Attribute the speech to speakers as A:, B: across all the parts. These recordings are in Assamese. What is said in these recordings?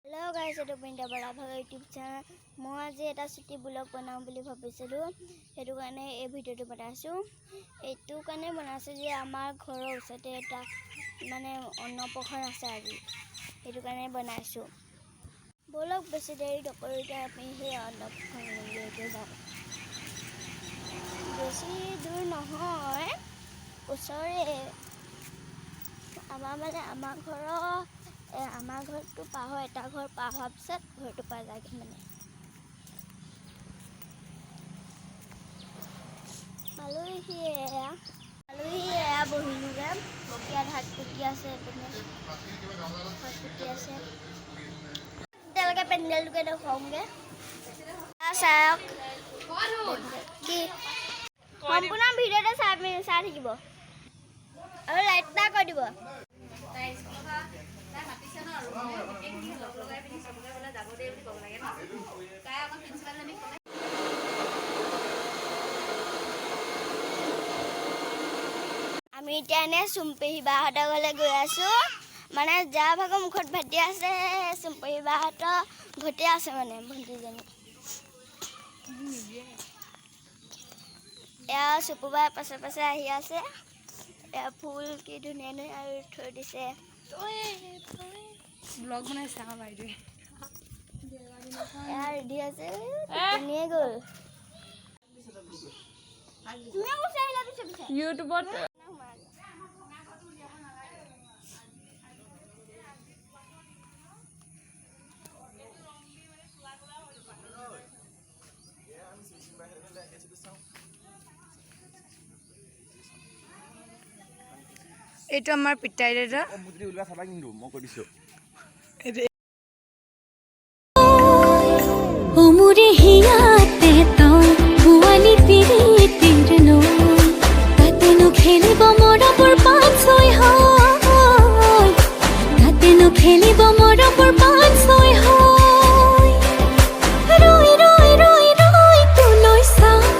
A: Hello guys, itu pindah bala YouTube channel. Mau aja eta city vlog बनाऊ বুলি ভাবিছিলো হেতু কাৰণে এই ভিডিওটো বনাইছো এইটো কাৰণে বনাইছো যে আমাৰ ঘৰৰ ওচৰতে এটা মানে অনপখন আছে আজি হেতু কাৰণে বনাইছো বলক বেছি দেৰি নকৰিতে আমি সেই অনপখনলৈকে যাওঁ বেছি দূৰ নহয় ওচৰৰে আমাৰ ঘৰটো পাহ এটা ঘৰ পাহ হোৱাৰ পিছত ঘৰটো পাই যায়গে মানে আলহীয়া বহিলোগে বকিয়া ধাক কুটি আছে তেওঁলোকে পেণ্ডেলটোকে দেখুৱাওঁগে চাওক কি সম্পূৰ্ণ ভিডিঅ'তে চাই থাকিব আৰু লাইক এটা কৰি দিব আমি এতিয়া এনে চুম্পেহী বাহঁতৰ ঘৰলৈ গৈ আছো মানে যাৰ ভাগৰ মুখত ভাতি আছে চুম্পেহী বাহঁতৰ ঘৰতে আছে মানে ভণ্টিজনী এয়া চুপুবাই পাছে পাছে আহি আছে এয়া ফুল কি ধুনীয়া ধুনীয়া আৰু থৈ দিছে ব্লগ বনাইছে আমাৰ বাইদেৱে এয়া ৰেডি আছে ধুনীয়া গ'ল ইউটিউবত এইটো আমাৰ পিতাই দাদা মুদ্ৰি উলৱা চাবা কিন্তু মই কৈ দিছো ওমুৰে হিয়াতে তই বুৱানি পিৰি তিৰনো তাতেনো খেলিব মৰমৰ পাঁচ ছয় হয় তাতেনো খেলিব মৰমৰ পাঁচ ছয় হয় ৰৈ ৰৈ ৰৈ ৰৈ তোলৈ চাওঁ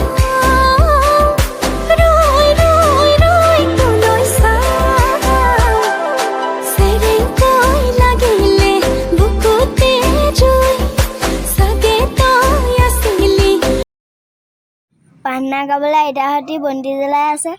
A: পান্না গাবলৈ আইতাহঁতি বন্তি জ্বলাই আছে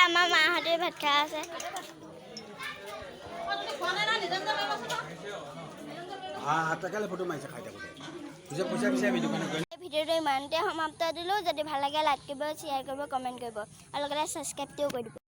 A: আমাৰ মাহঁতে ভাত খাই আছে ভিডিঅ'টো ইমানতে সমাপ্ত দিলোঁ যদি ভাল লাগে লাইক কৰিব শ্বেয়াৰ কৰিব কমেণ্ট কৰিব আৰু লগতে ছাবস্ক্ৰাইবটোও কৰি দিব